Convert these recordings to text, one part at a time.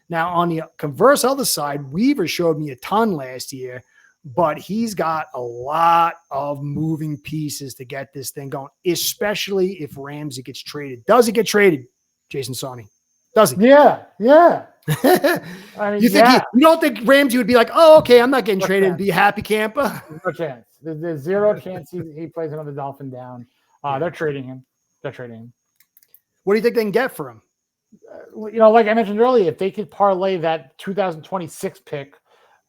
Now, on the converse other side, Weaver showed me a ton last year, but he's got a lot of moving pieces to get this thing going, especially if Ramsey gets traded. Does he get traded, Jason Sarney? Does he? Yeah. I mean, you don't think Ramsey would be like, oh, okay, I'm not getting traded and be a happy camper? No chance. There's zero chance he plays another Dolphin down. They're trading him. What do you think they can get for him? Like I mentioned earlier, if they could parlay that 2026 pick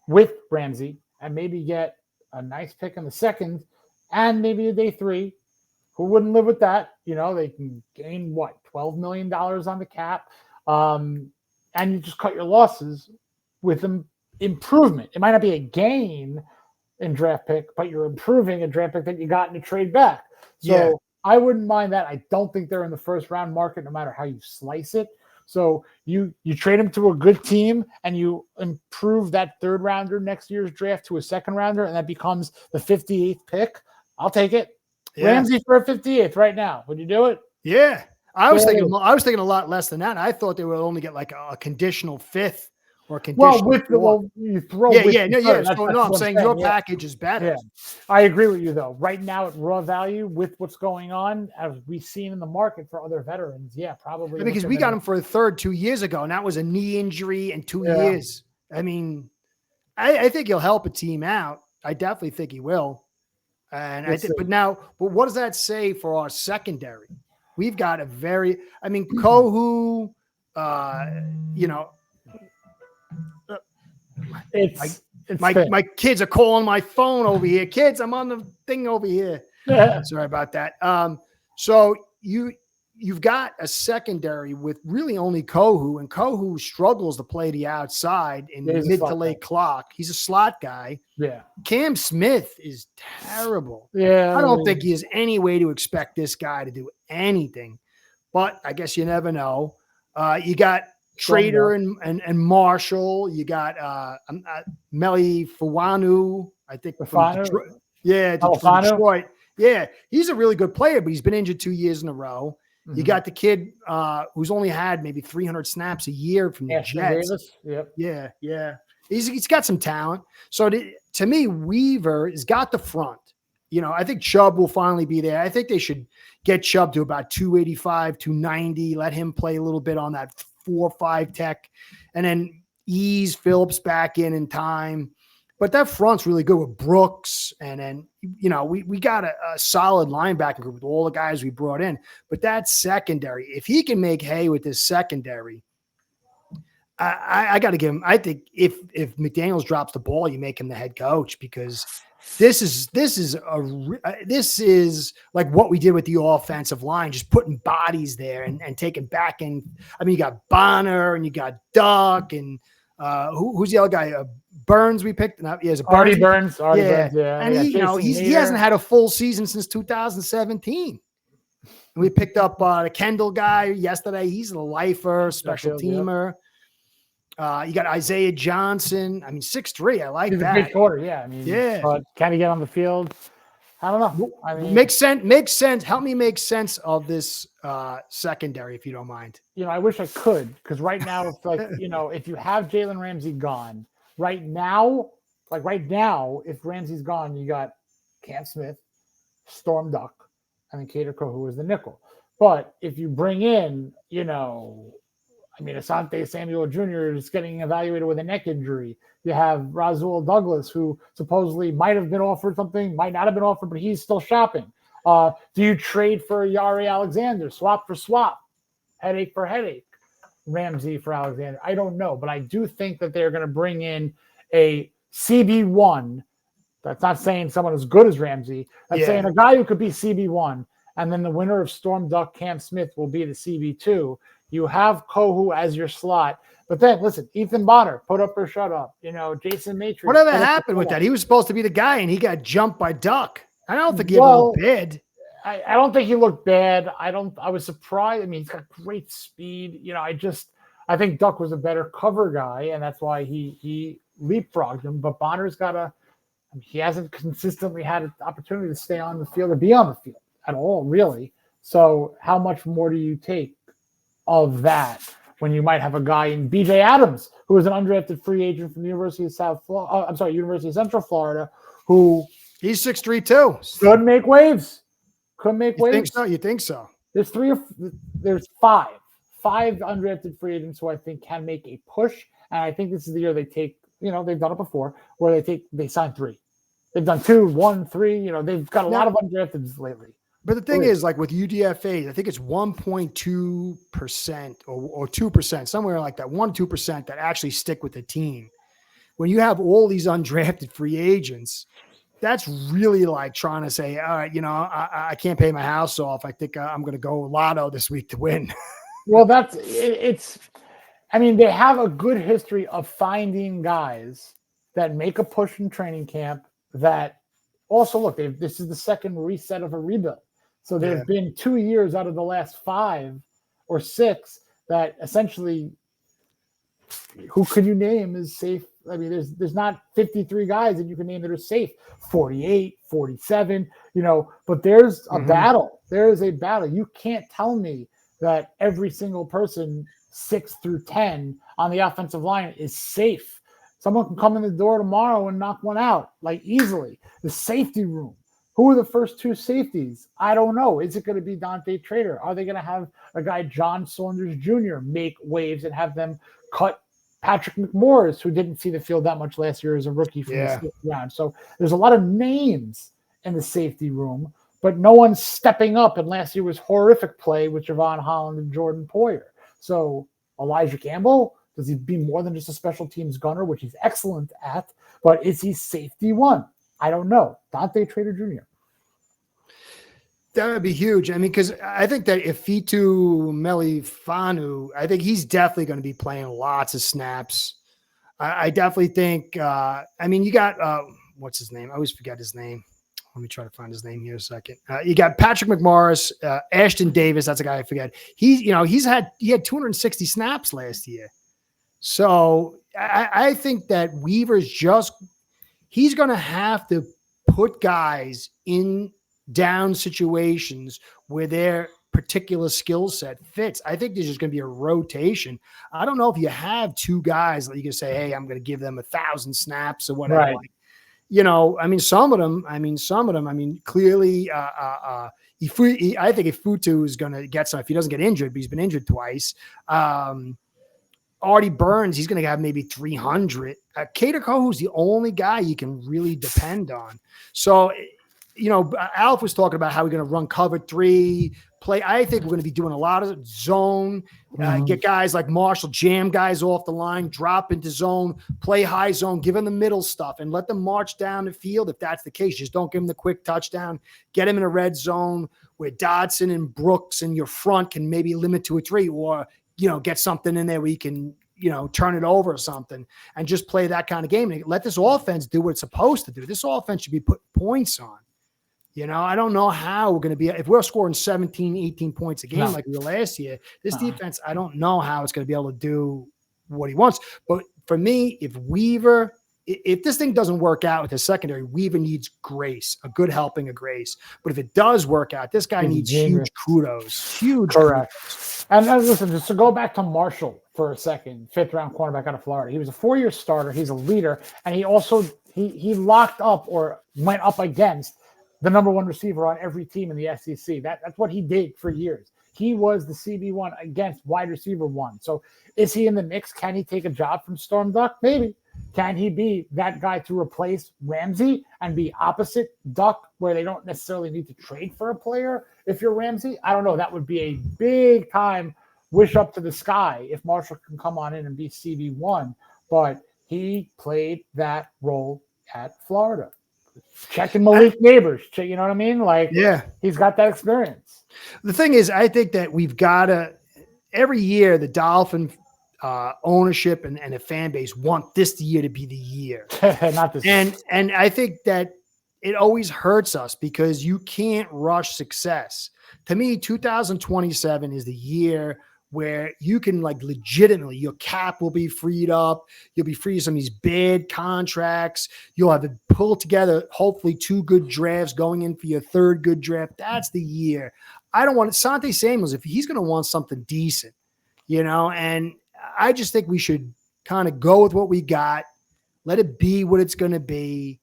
with Ramsey and maybe get a nice pick in the second and maybe a day 3, who wouldn't live with that? They can gain $12 million on the cap. And you just cut your losses with an improvement. It might not be a gain in draft pick, but you're improving a draft pick that you got in a trade back. So I wouldn't mind that. I don't think they're in the first round market, no matter how you slice it. So you trade him to a good team and you improve that 3rd rounder next year's draft to a 2nd rounder, and that becomes the 58th pick. I'll take it. Yeah. Ramsey for a 58th right now. Would you do it? Yeah. I was thinking a lot less than that. I thought they would only get like a conditional 5th or a conditional. You throw. I'm saying your package is better. Yeah. I agree with you though. Right now at raw value with what's going on, as we've seen in the market for other veterans, probably. Because we got him for a 3rd 2 years ago, and that was a knee injury in 2 years. I mean, I think he'll help a team out. I definitely think he will. And but what does that say for our secondary? We've got Kohu, my kids are calling my phone over here. Kids, I'm on the thing over here. Sorry about that. So you've got a secondary with really only Kohu, and Kohu struggles to play the outside in the mid to late clock. He's a slot guy. Yeah. Cam Smith is terrible. Yeah. I don't think he has any way to expect this guy to do anything, but I guess you never know. You got Trader and Marshall. You got Meli Fawanu, I think. From Detroit. Yeah, from Detroit. Yeah, he's a really good player, but he's been injured 2 years in a row. Mm-hmm. You got the kid who's only had maybe 300 snaps a year from the Jets. Yep. Yeah. He's got some talent. So to me, Weaver has got the front. I think Chubb will finally be there. I think they should get Chubb to about 285, 290, let him play a little bit on that 4-5 tech, and then ease Phillips back in time. But that front's really good with Brooks. And then, we got a solid linebacker group with all the guys we brought in. But that secondary, if he can make hay with this secondary, I got to give him. I think if McDaniels drops the ball, you make him the head coach, because this is like what we did with the offensive line, just putting bodies there and taking back in. I mean, you got Bonner and you got Duck and who's the other guy? Burns we picked up. Yeah, Artie Burns. Yeah. And he hasn't had a full season since 2017. And we picked up the Kendall guy yesterday. He's a lifer, special teamer. You got Isaiah Johnson. I mean, 6'3". I like that. He's a big quarter. Yeah. I mean, but can he get on the field? I don't know. I mean, makes sense. Help me make sense of this secondary, if you don't mind. I wish I could, because right now it's like, if you have Jalen Ramsey gone right now, if Ramsey's gone, you got Cam Smith, Storm Duck, and then Kader Kohu is the nickel. But if you bring in, Asante Samuel Jr. is getting evaluated with a neck injury. You have Rasul Douglas, who supposedly might have been offered something, might not have been offered, but he's still shopping. Do you trade for Yari Alexander, swap for swap, headache for headache, Ramsey for Alexander? I don't know, but I do think that they're going to bring in a CB1. That's not saying someone as good as Ramsey. That's saying a guy who could be CB1, and then the winner of Storm Duck, Cam Smith, will be the CB2. You have Kohu as your slot. But then, listen, Ethan Bonner, put up or shut up. Jason Matrix. Whatever happened with that? He was supposed to be the guy, and he got jumped by Duck. I don't think he looked bad. I don't think he looked bad. I was surprised. I mean, he's got great speed. I think Duck was a better cover guy, and that's why he leapfrogged him. But Bonner's he hasn't consistently had an opportunity to stay on the field or be on the field at all, really. So how much more do you take of that? when you might have a guy in BJ Adams, who is an undrafted free agent from the University of University of Central Florida, who he's 6'3" too. could make waves. Could make waves. You think so? There's five undrafted free agents who I think can make a push, and I think this is the year they take. They've done it before, where they sign 3. They've done 2, 1, 3. They've got a lot of undrafteds lately. But the thing is, like with UDFA, I think it's 1.2% or 2%, somewhere like that, 1-2% that actually stick with the team. When you have all these undrafted free agents, that's really like trying to say, all right, I can't pay my house off. I think I'm going to go lotto this week to win. Well, they have a good history of finding guys that make a push in training camp that also, look, this is the second reset of a rebuild. So there's been 2 years out of the last 5 or 6 that essentially, who could you name is safe? I mean, there's not 53 guys that you can name that are safe, 48, 47, but there's a battle. There is a battle. You can't tell me that every single person 6 through 10 on the offensive line is safe. Someone can come in the door tomorrow and knock one out, like easily. The safety room. Who are the first 2 safeties? I don't know. Is it going to be Dante Trader? Are they going to have a guy, John Saunders Jr., make waves and have them cut Patrick McMorris, who didn't see the field that much last year as a rookie from the 6th round? So there's a lot of names in the safety room, but no one's stepping up. And last year was horrific play with Javon Holland and Jordan Poyer. So Elijah Campbell, does he be more than just a special teams gunner, which he's excellent at, but is he safety 1? I don't know. Dante Trader Jr. That would be huge. I mean, because I think that Ifitu Melifanu, I think he's definitely going to be playing lots of snaps. I definitely think, you got, what's his name? I always forget his name. Let me try to find his name here a second. You got Patrick McMorris, Ashton Davis. That's a guy I forget. He had 260 snaps last year. So I think that Weaver's he's going to have to put guys in down situations where their particular skill set fits. I think there's just going to be a rotation. I don't know if you have 2 guys that you can say, hey, I'm going to give them 1,000 snaps or whatever. Right. Some of them, clearly, I think Ifutu is going to get some, if he doesn't get injured, but he's been injured twice. Artie Burns, he's going to have maybe 300. Kader Kohu's the only guy you can really depend on. So, Alf was talking about how we're going to run cover 3 play. I think we're going to be doing a lot of zone, get guys like Marshall, jam guys off the line, drop into zone, play high zone, give them the middle stuff and let them march down the field. If that's the case, just don't give them the quick touchdown, get them in a red zone where Dodson and Brooks and your front can maybe limit to a 3 or, get something in there where you can, turn it over or something and just play that kind of game and let this offense do what it's supposed to do. This offense should be putting points on. I don't know how we're going to be, if we're scoring 17, 18 points a game like we were last year, this defense, I don't know how it's going to be able to do what he wants. But for me, if this thing doesn't work out with his secondary, Weaver needs grace, a good helping of grace. But if it does work out, this guy needs huge kudos. Correct. And listen, just to go back to Marshall for a second, 5th round cornerback out of Florida. He was a 4-year starter. He's a leader. And he also, he locked up or went up against the number 1 receiver on every team in the SEC. That's what he did for years. He was the CB1 against wide receiver 1. So is he in the mix? Can he take a job from Storm Duck? Maybe. Can he be that guy to replace Ramsey and be opposite Duck where they don't necessarily need to trade for a player if you're Ramsey? I don't know. That would be a big time wish up to the sky if Marshall can come on in and be CB1. But he played that role at Florida. Checking Malik Neighbors, you know what I mean? He's got that experience. The thing is, I think that we've got to, every year, the Dolphin ownership and the fan base want this year to be the year. Not this. And I think that it always hurts us because you can't rush success. To me, 2027 is the year where you can legitimately, your cap will be freed up. You'll be free of some of these bad contracts. You'll have to pull together, hopefully 2 good drafts going in for your 3rd good draft. That's the year. I don't want Sante Samuels, if he's going to want something decent, and I just think we should kind of go with what we got, let it be what it's going to be.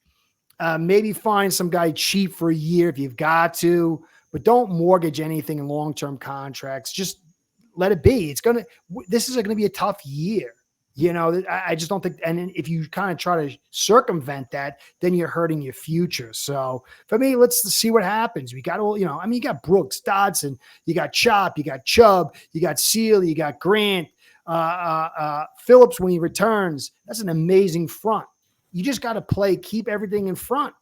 Maybe find some guy cheap for a year if you've got to, but don't mortgage anything in long-term contracts. Just let it be. This is going to be a tough year. I just don't think, and if you kind of try to circumvent that, then you're hurting your future. So for me, let's see what happens. We got all, you got Brooks, Dodson, you got Chop, you got Chubb, you got Seal, you got Grant, Phillips when he returns. That's an amazing front. You just got to keep everything in front,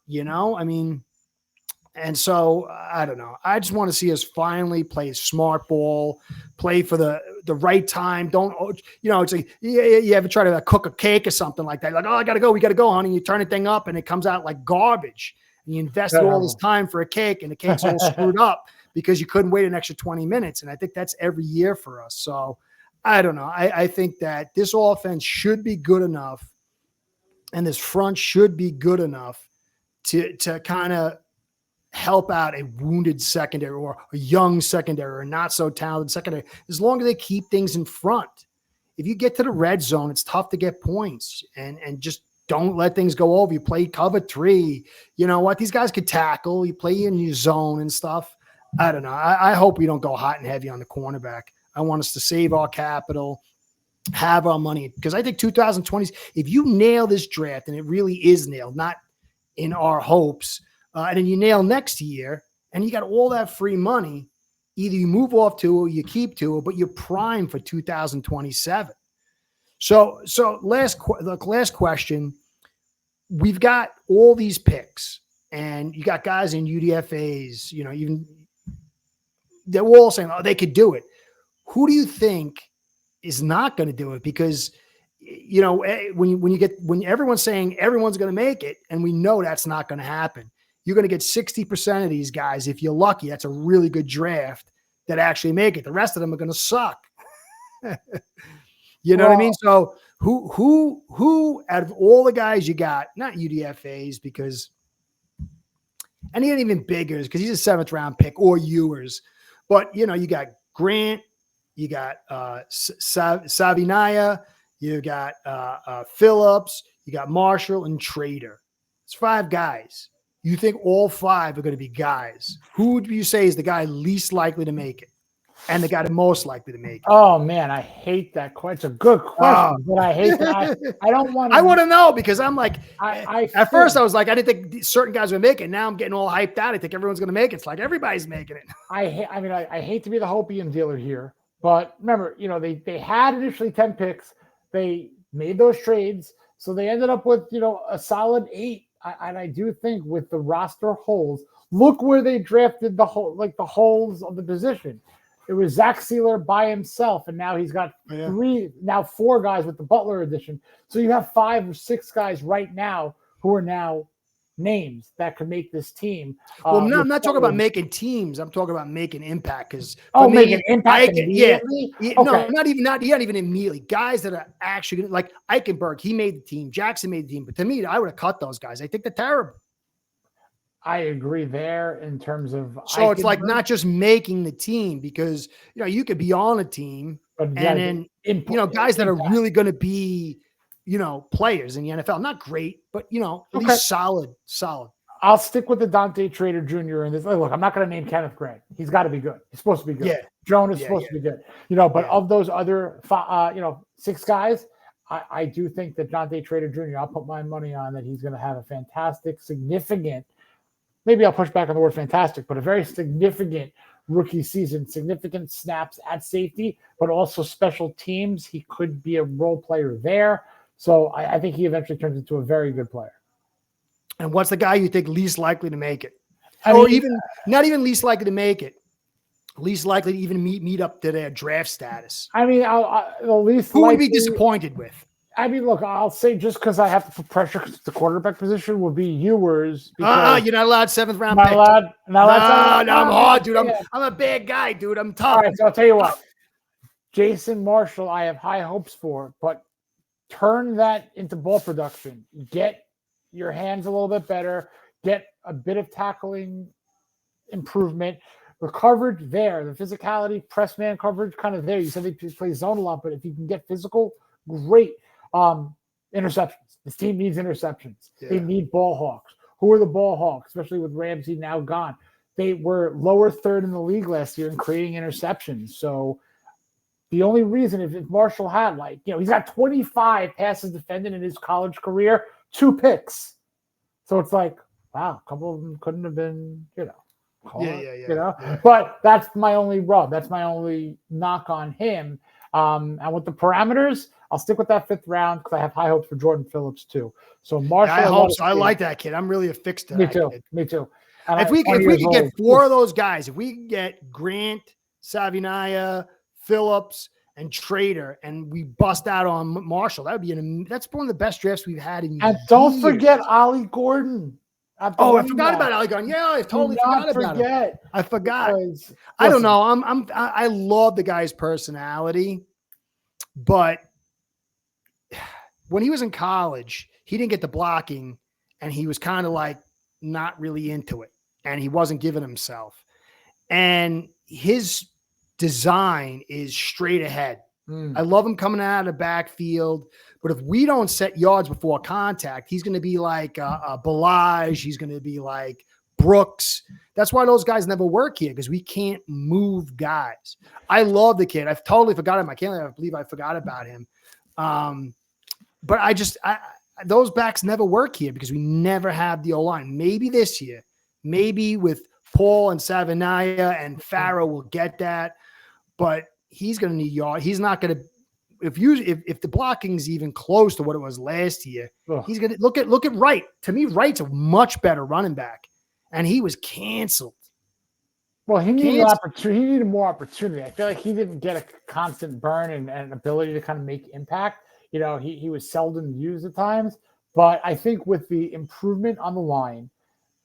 and so I don't know. I just want to see us finally play smart ball, play for the right time. Don't, it's like you ever try to cook a cake or something like that. Like, oh, I got to go. We got to go, honey. You turn the thing up and it comes out like garbage. And you invested all this time for a cake and the cake's all screwed up because you couldn't wait an extra 20 minutes. And I think that's every year for us. So I don't know. I think that this offense should be good enough and this front should be good enough to kind of help out a wounded secondary or a young secondary or not so talented secondary, as long as they keep things in front. If you get to the red zone, it's tough to get points and just don't let things go over. You play cover 3. You know what? These guys could tackle. You play in your zone and stuff. I don't know. I hope we don't go hot and heavy on the cornerback. I want us to save our capital, have our money, because I think 2020, if you nail this draft, and it really is nailed, not in our hopes, and then you nail next year and you got all that free money, either you move off to or you keep to it, but you're prime for 2027. So last question, we've got all these picks and you got guys in UDFAs, even they're all saying, oh, they could do it. Who do you think is not going to do it? Because, when everyone's saying everyone's going to make it, and we know that's not going to happen, you're going to get 60% of these guys. If you're lucky, that's a really good draft that actually make it. The rest of them are going to suck. What I mean? So who out of all the guys you got, not UDFAs because, and he ain't even bigger because he's a 7th round pick or Ewers, but you got Grant, you got Savinaya, you got Phillips, you got Marshall and Trader. It's 5 guys. You think all 5 are going to be guys. Who would you say is the guy least likely to make it and the guy the most likely to make it? Oh, man, I hate that question. It's a good question, but I hate that. I don't want to. I want to know because I'm like, at first I was like, I didn't think certain guys would make it. Now I'm getting all hyped out. I think everyone's going to make it. It's like everybody's making it. I hate to be the hopium dealer here, but remember, they had initially 10 picks. They made those trades. So they ended up with, a solid 8. And I do think with the roster holes, look where they drafted the holes of the position. It was Zach Sealer by himself, and now he's got 4 guys with the Butler addition. So you have 5 or 6 guys right now who are now names that could make this team. Well, I'm not talking about making teams. I'm talking about making impact. Because making impact immediately? Okay. No, not even immediately. Guys that are actually like Eichenberg, he made the team. Jackson made the team. But to me, I would have cut those guys. I think they're terrible. I agree there in terms of. So it's like not just making the team because you could be on a team and then guys that are really going to be players in the NFL, not great, but at least solid. I'll stick with the Dante Trader Jr. in this. Look, I'm not going to name Kenneth Grant. He's got to be good. He's supposed to be good. Yeah. Joan is supposed to be good. But of those other 6 guys, I do think that Dante Trader Jr. I'll put my money on that he's going to have a fantastic, significant. Maybe I'll push back on the word fantastic, but a very significant rookie season, significant snaps at safety, but also special teams. He could be a role player there. So I think he eventually turns into a very good player. And what's the guy you think least likely to make it? Not even least likely to make it, least likely to even meet up to their draft status? The least Who would be disappointed with? Look, I'll say just because I have to put pressure because the quarterback position will be Ewers. You're not allowed 7th round pick. No, I'm hard, dude. I'm a bad guy, dude. I'm tough. All right, so I'll tell you what. Jason Marshall, I have high hopes for, but turn that into ball production. Get your hands a little bit better. Get a bit of tackling improvement. the coverage there, the physicality, press man coverage kind of there. You said they play zone a lot, but if you can get physical, great. Interceptions. This team needs interceptions. Yeah. They need ball hawks. Who are the ball hawks, especially with Ramsey now gone? They were lower third in the league last year in creating interceptions. So the only reason if Marshall had he's got 25 passes defended in his college career, 2 picks. So it's like, wow, a couple of them couldn't have been, Yeah. But that's my only rub. That's my only knock on him. And with the parameters, I'll stick with that 5th round because I have high hopes for Jordan Phillips too. So Marshall, I like that kid. I'm really affixed to that kid. Me too. And if we could get 4 of those guys, if we could get Grant, Savinaya, Phillips, and Trader, and we bust out on Marshall, that would be that's one of the best drafts we've had in years. And don't forget Ollie Gordon. I forgot about Ollie Gordon. Yeah, I totally forgot about him. I forgot. I don't know. I love the guy's personality, but when he was in college, he didn't get the blocking, and he was kind of like not really into it, and he wasn't giving himself. And his design is straight ahead. I love him coming out of the backfield, but if we don't set yards before contact, he's going to be like a Balaj. He's going to be like Brooks. That's why those guys never work here, because we can't move guys. I love the kid. I've totally forgot him. I can't believe I forgot about him. But those backs never work here because we never have the O-line. Maybe this year, maybe with Paul and Savinaya and Farrow will get that, but he's going to need yards. He's not going to. If the blocking's even close to what it was last year, he's going to look at Wright. To me, Wright's a much better running back, and he was canceled. Well, he needed opportunity. He needed more opportunity. I feel like he didn't get a constant burn and an ability to kind of make impact. He was seldom used at times, but I think with the improvement on the line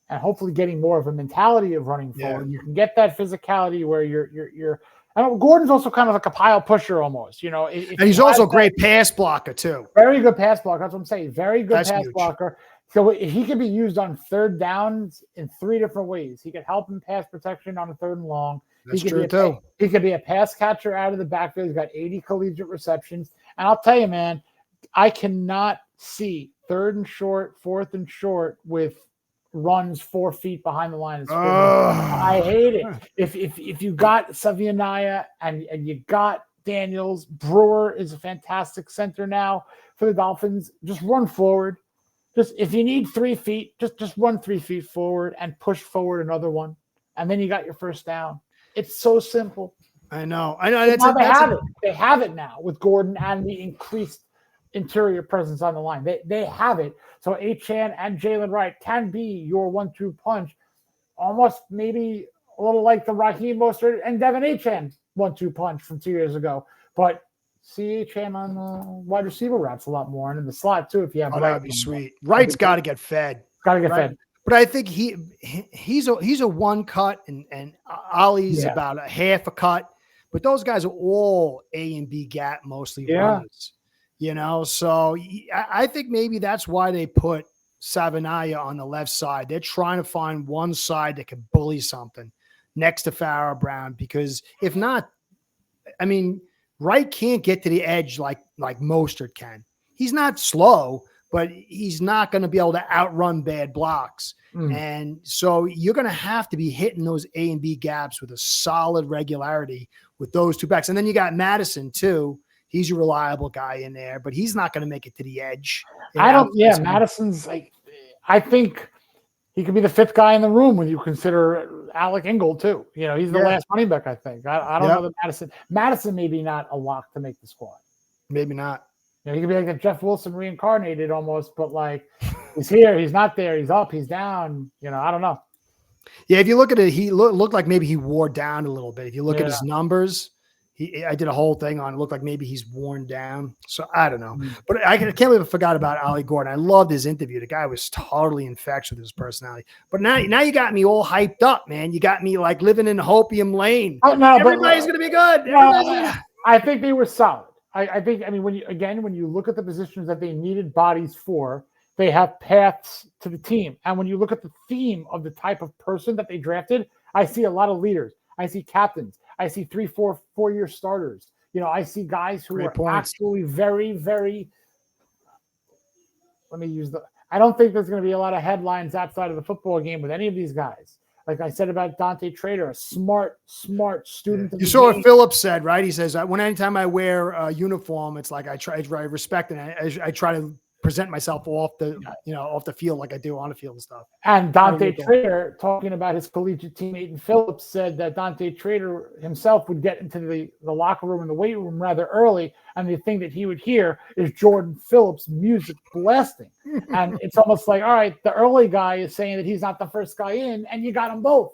and hopefully getting more of a mentality of running forward, you can get that physicality where you're. I don't. Gordon's also kind of like a pile pusher almost, and he's also a great pass blocker too. Very good pass blocker. That's what I'm saying. Very good pass blocker. So he can be used on 3rd downs in 3 different ways. He could help in pass protection on a 3rd and long. That's true too. He could be a pass catcher out of the backfield. He's got 80 collegiate receptions. And I'll tell you, man, I cannot see 3rd and short, 4th and short with runs 4 feet behind the line of scrimmage. I hate it. If you got Savinaya and you got Daniels, Brewer is a fantastic center now for the Dolphins. Just run forward. Just if you need 3 feet, just run 3 feet forward and push forward another one, and then you got your 1st down. It's so simple. I know. They have it now with Gordon and the increased interior presence on the line. They have it. So Achane and Jalen Wright can be your 1-2 punch, almost maybe a little like the Raheem Mostert and Devin Achane 1-2 punch from 2 years ago. But see Achane on the wide receiver routes a lot more, and in the slot too. If you have that would be sweet. Wright's got to get fed. Fed. But I think he's a 1 cut, and Ollie's about a half a cut. But those guys are all A and B gap mostly runners. So I think maybe that's why they put Savinaya on the left side. They're trying to find one side that can bully something next to Farrah Brown, because if not, I mean, Wright can't get to the edge like Mostert can. He's not slow, but he's not going to be able to outrun bad blocks. And so you're going to have to be hitting those A and B gaps with a solid regularity with those 2 backs. And then you got Madison too. He's a reliable guy in there, but he's not going to make it to the edge. Madison's I think he could be the 5th guy in the room when you consider Alec Ingold too. He's the last running back, I think. I don't know that Madison maybe not a lock to make the squad. Maybe not. He could be like a Jeff Wilson reincarnated almost, but like he's here, he's not there, he's up, he's down. I don't know. Yeah, if you look at it, he looked like maybe he wore down a little bit. If you look at his numbers, I did a whole thing on it. Looked like maybe he's worn down. So I don't know. But I can't believe I forgot about Ollie Gordon. I loved his interview. The guy was totally infectious with his personality. But now you got me all hyped up, man. You got me like living in Hopium Lane. Oh, no, everybody's going to be good. I think they were solid. I think when you look at the positions that they needed bodies for, they have paths to the team. And when you look at the theme of the type of person that they drafted, I see a lot of leaders. I see captains. I see 3, 4, 4-year starters. I see guys who Great are points. actually very, very. I don't think there's going to be a lot of headlines outside of the football game with any of these guys. Like I said about Dante Trader, a smart student. You saw what Phillips said, right? He says, anytime I wear a uniform, it's like I respect and I try to present myself off the field like I do on the field and stuff. And Dante Trader, talking about his collegiate teammate in Phillips, said that Dante Trader himself would get into the locker room and the weight room rather early, and the thing that he would hear is Jordan Phillips' music blasting. And it's almost like, all right, the early guy is saying that he's not the first guy in, and you got them both.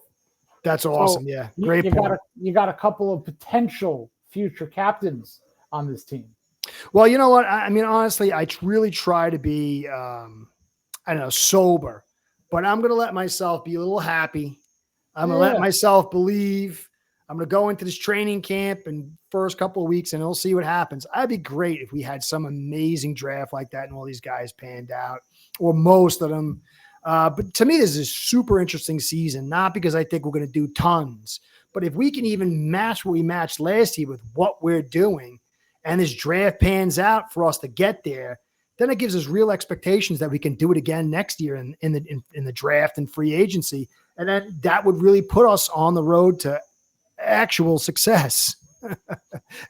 That's awesome. Yeah, great point. You got a couple of potential future captains on this team. Well, you know what? I mean, honestly, I really try to be, sober, but I'm going to let myself be a little happy. I'm going to let myself believe. I'm going to go into this training camp and first couple of weeks and we'll see what happens. I'd be great if we had some amazing draft like that and all these guys panned out, or most of them. But to me, this is a super interesting season, not because I think we're going to do tons, but if we can even match what we matched last year with what we're doing, and this draft pans out for us to get there, then it gives us real expectations that we can do it again next year in the draft and free agency. And then that would really put us on the road to actual success.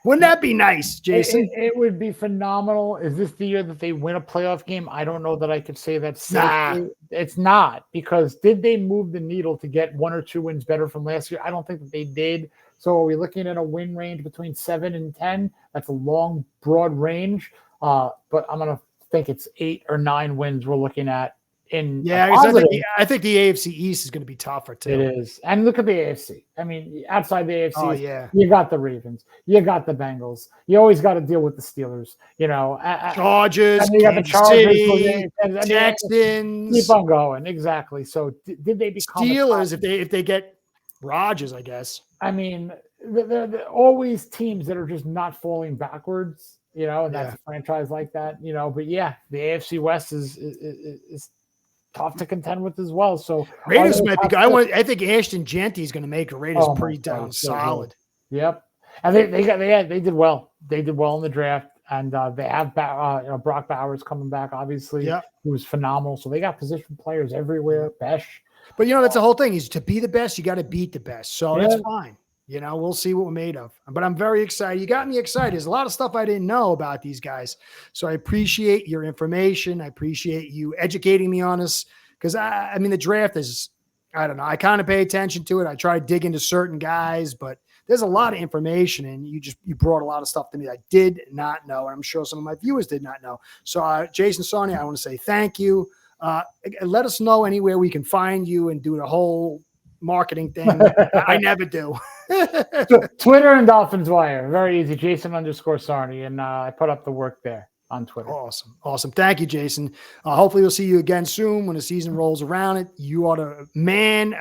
Wouldn't that be nice, Jason? It would be phenomenal. Is this the year that they win a playoff game? I don't know that I could say that safely. Nah. It's not, because did they move the needle to get 1 or 2 wins better from last year? I don't think that they did. So are we looking at a win range between 7 and 10? That's a long, broad range. But I'm going to think it's 8 or 9 wins we're looking at. I think the AFC East is going to be tougher too. It is. And look at the AFC. I mean, outside the AFC, you got the Ravens, you got the Bengals. You always got to deal with the Steelers. Chargers, and you got the Chargers, Texans. Keep on going. Exactly. So did they become Steelers if they get Rodgers? I guess. I mean, they're always teams that are just not falling backwards. And that's a franchise like that. But yeah, the AFC West is tough to contend with as well. So Raiders might be good. I think Ashton Genty is going to make the Raiders pretty damn solid. Yep, and they did well. They did well in the draft, and they have Brock Bowers coming back. Obviously, who was phenomenal. So they got position players everywhere. Besh, but that's the whole thing. Is to be the best, you got to beat the best. So that's fine. We'll see what we're made of. But I'm very excited. You got me excited. There's a lot of stuff I didn't know about these guys. So I appreciate your information. I appreciate you educating me on this. Because, I mean, the draft is, I don't know. I kind of pay attention to it. I try to dig into certain guys. But there's a lot of information. And you brought a lot of stuff to me that I did not know. And I'm sure some of my viewers did not know. So, Jason Sarney, I want to say thank you. Let us know anywhere we can find you and do the whole marketing thing. I never do. Twitter and Dolphins Wire. Very easy. Jason_Sarney. And I put up the work there on Twitter. Awesome. Thank you, Jason. Hopefully we'll see you again soon when the season rolls around. You are the man.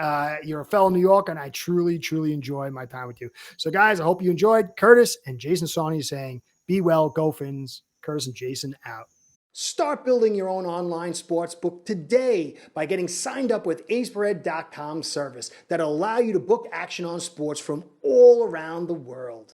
You're a fellow New Yorker, and I truly, truly enjoy my time with you. So, guys, I hope you enjoyed. Curtis and Jason Sarney saying, be well, go Fins. Curtis and Jason out. Start building your own online sports book today by getting signed up with aceperhead.com service that'll allow you to book action on sports from all around the world.